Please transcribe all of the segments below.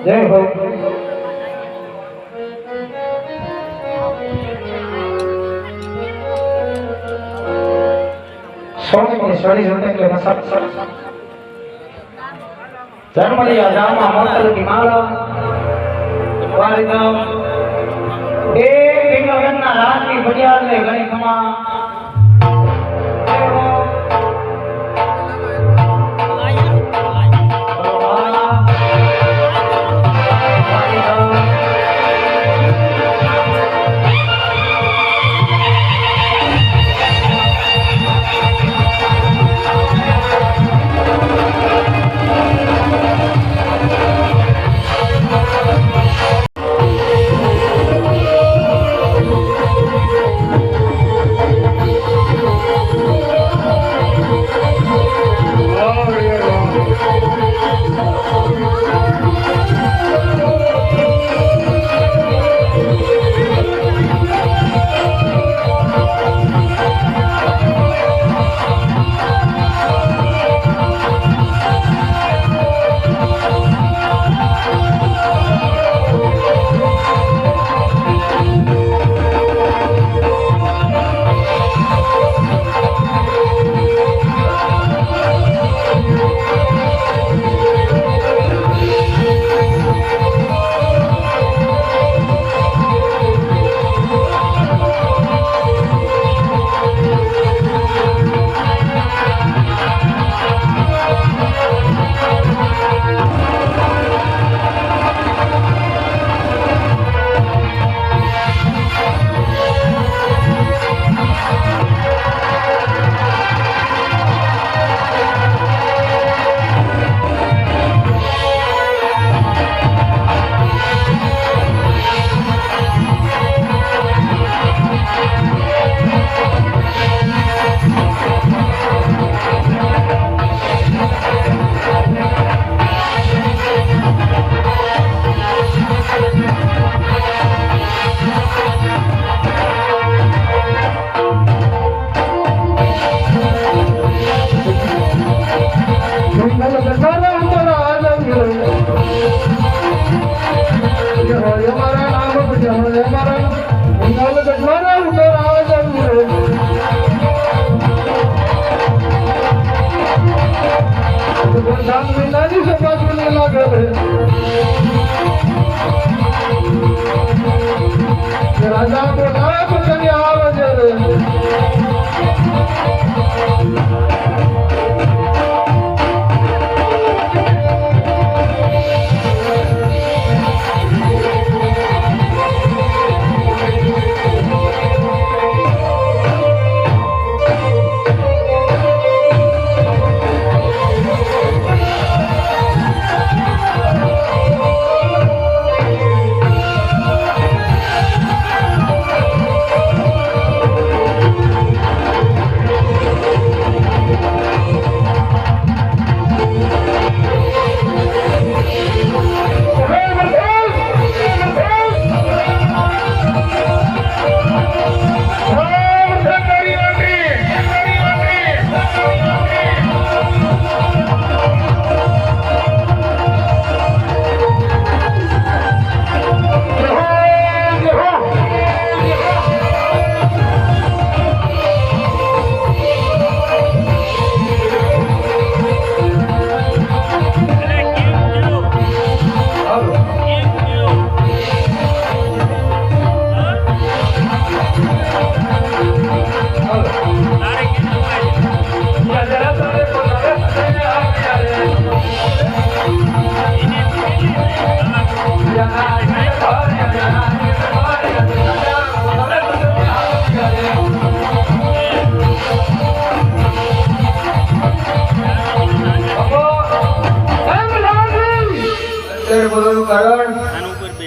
જય હો સોની સોની જનતા કે સબ ધર્મલિયા રામા મોતલ की माला वारिदम ए बिंगवन्ना रात की बढ़िया ले गई खमा राजा को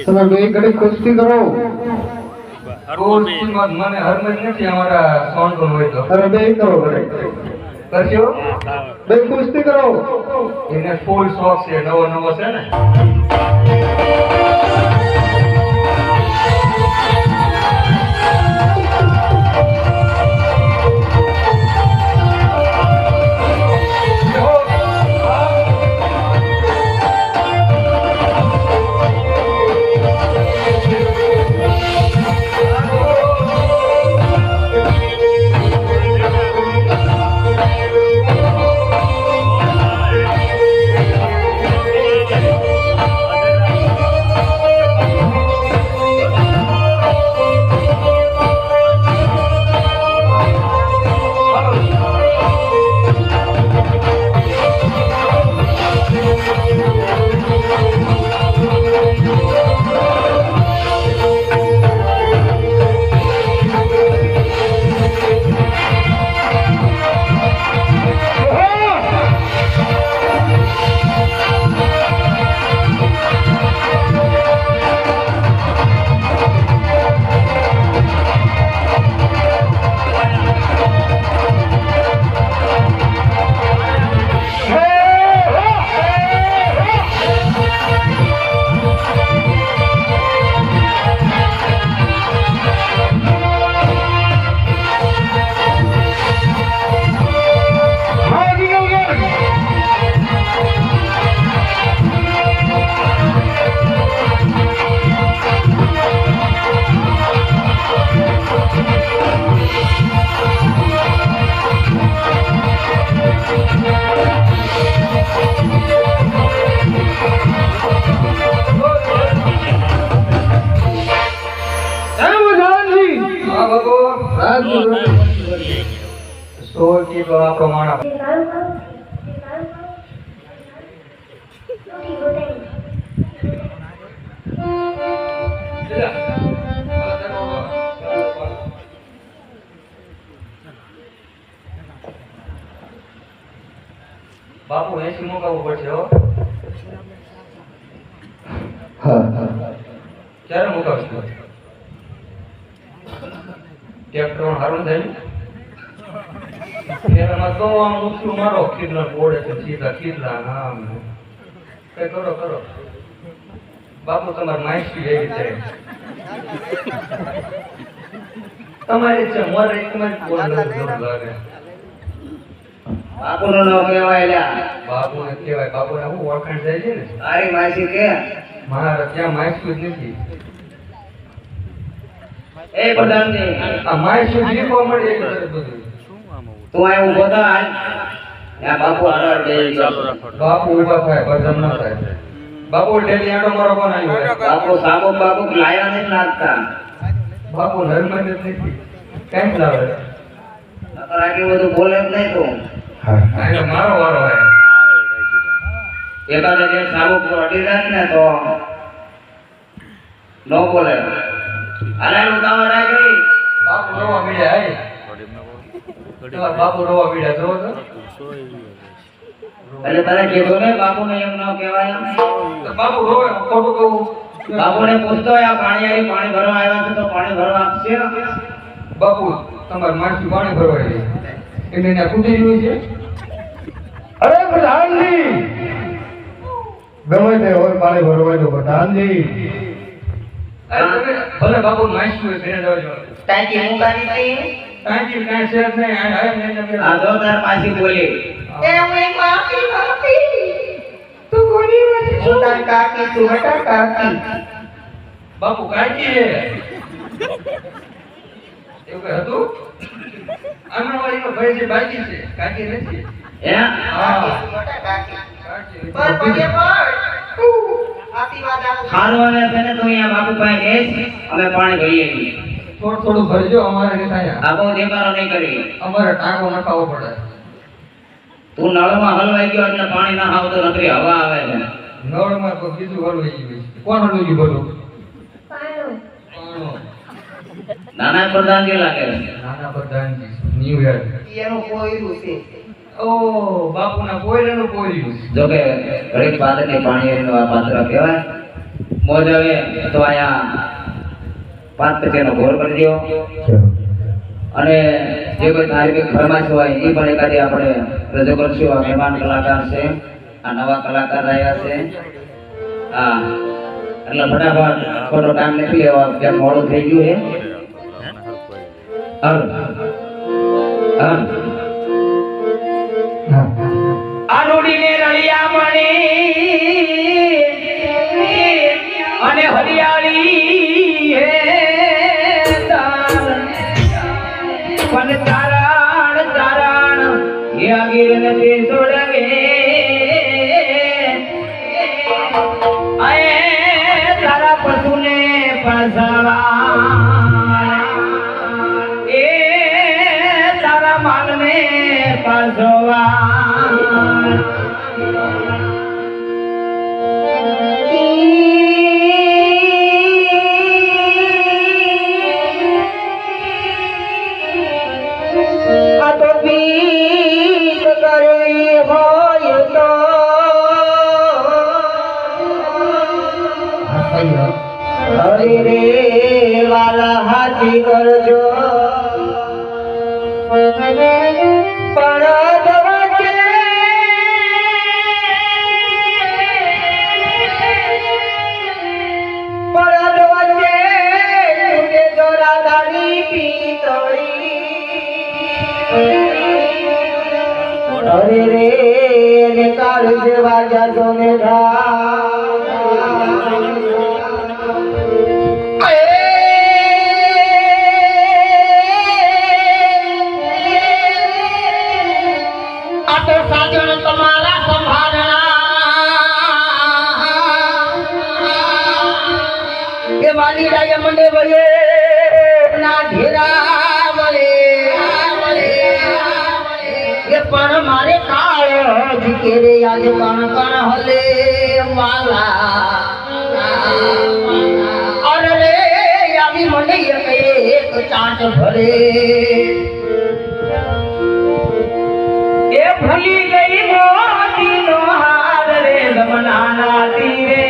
તમે બે ઘડી કુસ્તી કરો. કુસ્તીમાં મને હરમત નથી અમારા સોનગુણ હોય તો અરે બે કરો ઘડી. કરશો બે કુસ્તી કરો. એને ફૂલ શોખ છે નવો નવો છે ને સોળથી તો આપણો માણસ બાપુ એસી મુકાવવું પડશે હો. ક્યારે મુકાવશો? ટ્રેક્ટર હારું થાય ને તો આમ ઉછળું મારો ખીરલા બોડે છે સીધા ખીરલા આમ કઈ કરો કરો બાપુ તમારે માહિતી એવી છે તમારી છે મારે તમારી બોલ લાગે બાપુ નો નામ કહેવાય લ્યા. બાપુ ને કહેવાય બાપુ ને હું ઓળખાણ થાય છે ને તારી માસી કે મારા ત્યાં માહિતી જ નથી. એ પ્રધાનજી આ માહિતી જીવવા મળે એક બધું તું આ ઉભો થા હાલ. આ બાપુ હાર બે બાપુ ઉભા થાય ભજન ન થાય. બાપુ ડેલી આડો મારો કોણ આવ્યો? બાપુ સાબુ બાપુ લાયા નહીં લાગતા. બાપુ નર્મદ જ નથી કેમ લાવે? નકર આટલું બધું બોલે જ નહીં તું. આનો મારો વારો હે. એકાદે જે સાબુ અડી રાખ ને તો નો બોલે. અરે ઉતાવળ રાખી. બાપુ રોવા મળ્યા હે. બાપુ રોવા મળ્યા જો તો. એટલે તને કીધું ને બાપુ ને એમ ન કહેવાય. બાપુ રોવે ખોટું કહું. બાપુને પૂછતો આ પાણી ભરવા આવ્યા છે તો પાણી ભરવા આપશે. બાપુ તમારે માણસી પાણી ભરવા આવી એટલે ત્યાં કૂદી રહ્યું છે. અરે પ્રધાનજી ગમે તે હોય પાણી ભરવાય તો પ્રધાનજી. અરે તમે ભલે બાપુ માણસી હોય ઘરે જવા જો. ટાંકી મુકાવી દઈ. કાંઈ કાંઈ શેર નહીં આ આ જો તાર પાછી બોલી. એ હું કાકી તું કોની વાળી હું તાર કાકી તું બેટા કાકી. બાપુ કાંઈ છે એવું કઈ હતું? આમના વાળી ભાઈ છે બાકી છે કાકી નથી. હે હા મોટા કાકી કાકી. પર પગે પડ આશીર્વાદ આપો. હારવાને છે ને તું અહીંયા બાપુ પાસે બેસ અમે પાણી ભરીએ છીએ. થોડું થોડું ભરજો અમારે નહીં થાય. આ બહુ દેખાડો નહીં કરી. અમારે ટાંકો નખાવવો પડે. તું નળમાં હલવાઈ ગયો એટલે પાણી ના આવતો નકરી હવા આવે છે. નળમાં તો બીજું હલવાઈ ગયું છે. કોણ હલવાઈ ગયું બધું? પાણો પાણો. નાના પ્રધાનજી લાગે છે. નાના પ્રધાનજી ન્યુ યર. એનું કોયરું છે. ઓ બાપુના પોયરાનું પોયર્યું છે. જો કે ઘડીક પાદરની પાણી એનું આ પાત્ર કહેવાય. મોજ આવે તો અહીંયા 5 ટકેનો ઘોર કરી દો અને જે કોઈ ધાર્મિક ફરમાશ હોય એ પણ એકાદી આપણે રજૂ કરશું. આ મહેમાન કલાકાર છે, આ નવા કલાકાર રહ્યા છે. હા એટલે ફટાફટ ખોટો ટાઈમ નથી લેવા, કેમ મોડું થઈ ગયું છે. આનુડીને રળિયા મણી અને હરિયાળી હે પણ તારણ તારણ એ આગળ નથી છોડવે આએ તારા પશુને પાસવા એ તારા માલને પાસવા હરે રે વાલા હાથી કરજો હરે રે નિકાલ જેવા જાજો ને તમારા સંભાળના એ વાલી રાય મંડે વયે ના ઘેરા વળે એ પણ મારે કાળ જીકે રે આજે કણ કણ હલે વાલા અરે રે આવી મને એક ચાંચ ભરે એ ભૂલી ગઈ મોતીનો હાર રે જમનાના તીરે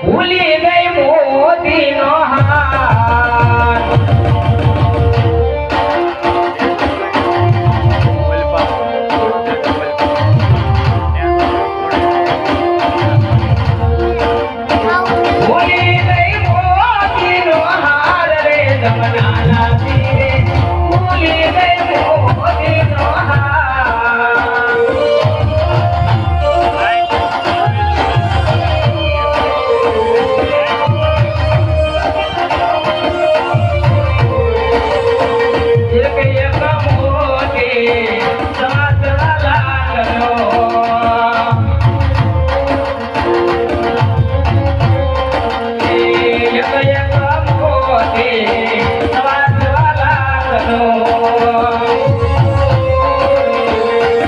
ભૂલી ગઈ મોતીનો હાર